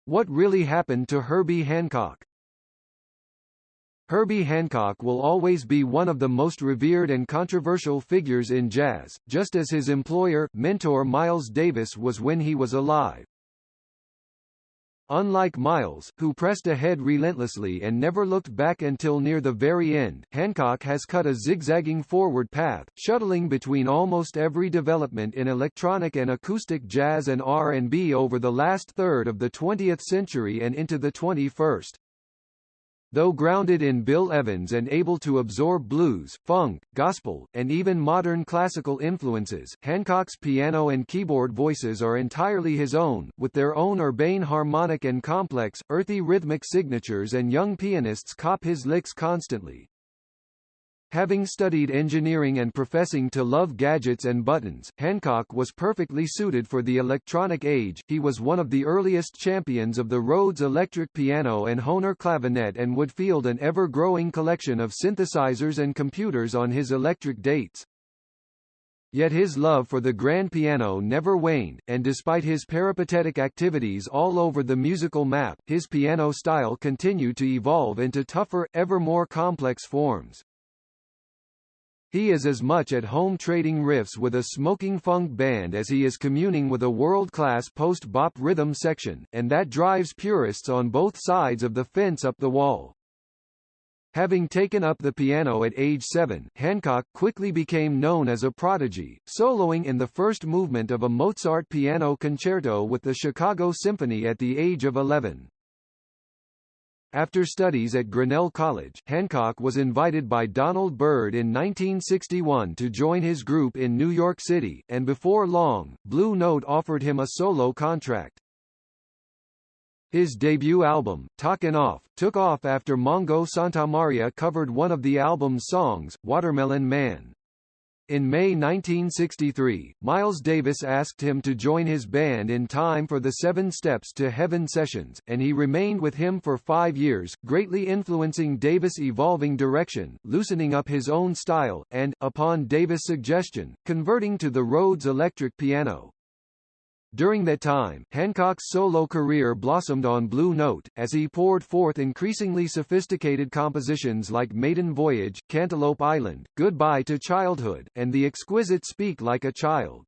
What really happened to Herbie Hancock? Herbie Hancock will always be one of the most revered and controversial figures in jazz, just as his employer, mentor Miles Davis was when he was alive. Unlike Miles, who pressed ahead relentlessly and never looked back until near the very end, Hancock has cut a zigzagging forward path, shuttling between almost every development in electronic and acoustic jazz and R&B over the last third of the 20th century and into the 21st. Though grounded in Bill Evans and able to absorb blues, funk, gospel, and even modern classical influences, Hancock's piano and keyboard voices are entirely his own, with their own urbane harmonic and complex, earthy rhythmic signatures, and young pianists cop his licks constantly. Having studied engineering and professing to love gadgets and buttons, Hancock was perfectly suited for the electronic age. He was one of the earliest champions of the Rhodes electric piano and Hohner clavinet and would field an ever-growing collection of synthesizers and computers on his electric dates. Yet his love for the grand piano never waned, and despite his peripatetic activities all over the musical map, his piano style continued to evolve into tougher, ever more complex forms. He is as much at home trading riffs with a smoking funk band as he is communing with a world-class post-bop rhythm section, and that drives purists on both sides of the fence up the wall. Having taken up the piano at age 7, Hancock quickly became known as a prodigy, soloing in the first movement of a Mozart piano concerto with the Chicago Symphony at the age of 11. After studies at Grinnell College, Hancock was invited by Donald Byrd in 1961 to join his group in New York City, and before long, Blue Note offered him a solo contract. His debut album, Talkin' Off, took off after Mongo Santamaria covered one of the album's songs, Watermelon Man. In May 1963, Miles Davis asked him to join his band in time for the 7 Steps to Heaven sessions, and he remained with him for 5 years, greatly influencing Davis' evolving direction, loosening up his own style, and, upon Davis' suggestion, converting to the Rhodes electric piano. During that time, Hancock's solo career blossomed on Blue Note, as he poured forth increasingly sophisticated compositions like Maiden Voyage, Cantaloupe Island, Goodbye to Childhood, and the exquisite Speak Like a Child.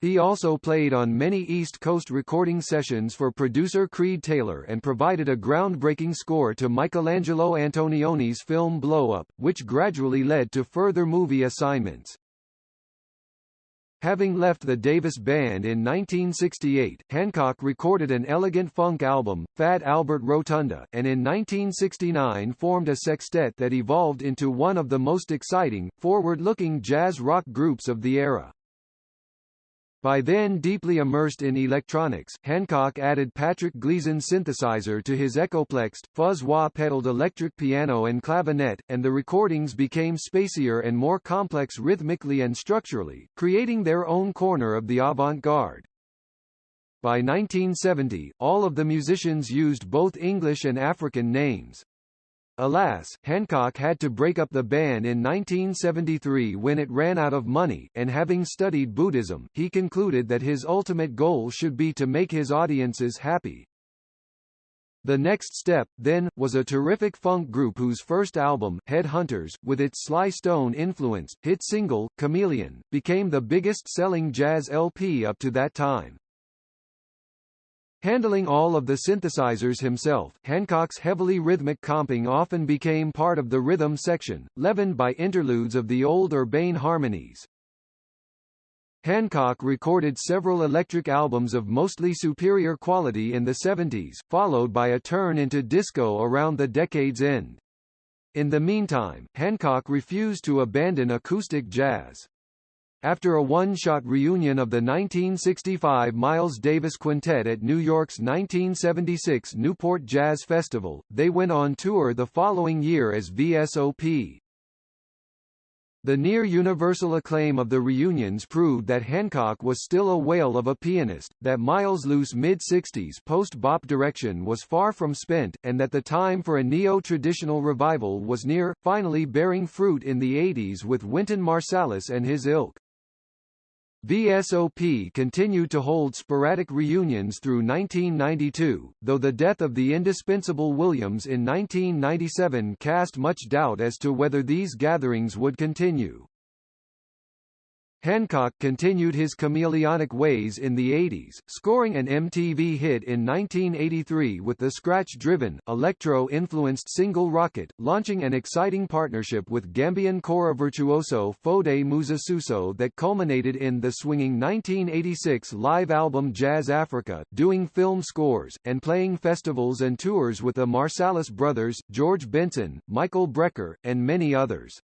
He also played on many East Coast recording sessions for producer Creed Taylor and provided a groundbreaking score to Michelangelo Antonioni's film Blow Up, which gradually led to further movie assignments. Having left the Davis Band in 1968, Hancock recorded an elegant funk album, Fat Albert Rotunda, and in 1969 formed a sextet that evolved into one of the most exciting, forward-looking jazz rock groups of the era. By then deeply immersed in electronics, Hancock added Patrick Gleason's synthesizer to his Echoplexed, fuzz-wah-pedaled electric piano and clavinet, and the recordings became spacier and more complex rhythmically and structurally, creating their own corner of the avant-garde. By 1970, all of the musicians used both English and African names. Alas, Hancock had to break up the band in 1973 when it ran out of money, and having studied Buddhism, he concluded that his ultimate goal should be to make his audiences happy. The next step, then, was a terrific funk group whose first album, Headhunters, with its Sly Stone-influenced, hit single, Chameleon, became the biggest-selling jazz LP up to that time. Handling all of the synthesizers himself, Hancock's heavily rhythmic comping often became part of the rhythm section, leavened by interludes of the old urbane harmonies. Hancock recorded several electric albums of mostly superior quality in the 70s, followed by a turn into disco around the decade's end. In the meantime, Hancock refused to abandon acoustic jazz. After a one-shot reunion of the 1965 Miles Davis Quintet at New York's 1976 Newport Jazz Festival, they went on tour the following year as VSOP. The near-universal acclaim of the reunions proved that Hancock was still a whale of a pianist, that Miles' loose mid-60s post-bop direction was far from spent, and that the time for a neo-traditional revival was near, finally bearing fruit in the 80s with Wynton Marsalis and his ilk. VSOP continued to hold sporadic reunions through 1992, though the death of the indispensable Williams in 1997 cast much doubt as to whether these gatherings would continue. Hancock continued his chameleonic ways in the 80s, scoring an MTV hit in 1983 with the scratch-driven, electro-influenced single Rocket, launching an exciting partnership with Gambian kora virtuoso Fode Musasuso that culminated in the swinging 1986 live album Jazz Africa, doing film scores, and playing festivals and tours with the Marsalis brothers, George Benson, Michael Brecker, and many others.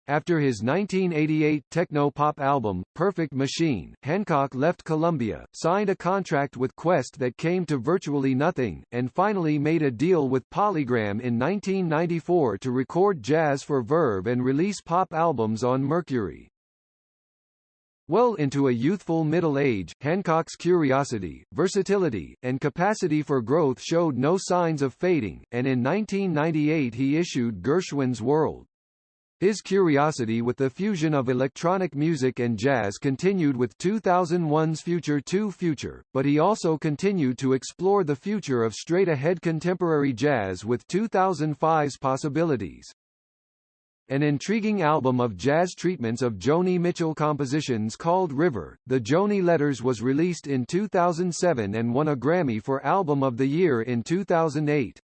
After his 1988 techno-pop album, Perfect Machine, Hancock left Columbia, signed a contract with Quest that came to virtually nothing, and finally made a deal with Polygram in 1994 to record jazz for Verve and release pop albums on Mercury. Well into a youthful middle age, Hancock's curiosity, versatility, and capacity for growth showed no signs of fading, and in 1998 he issued Gershwin's World. His curiosity with the fusion of electronic music and jazz continued with 2001's Future to Future, but he also continued to explore the future of straight-ahead contemporary jazz with 2005's Possibilities. An intriguing album of jazz treatments of Joni Mitchell compositions called River, The Joni Letters, was released in 2007 and won a Grammy for Album of the Year in 2008.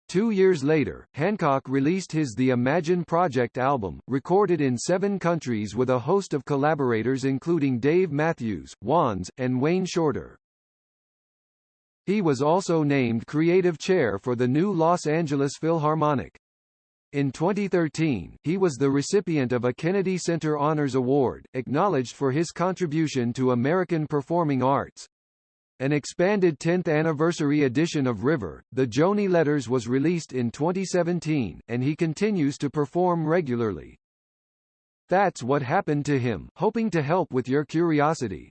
2 years later, Hancock released his The Imagine Project album, recorded in 7 countries with a host of collaborators including Dave Matthews, Wands, and Wayne Shorter. He was also named Creative Chair for the new Los Angeles Philharmonic. In 2013, he was the recipient of a Kennedy Center Honors Award, acknowledged for his contribution to American performing arts. An expanded 10th anniversary edition of River, The Joni Letters, was released in 2017, and he continues to perform regularly. That's what happened to him, hoping to help with your curiosity.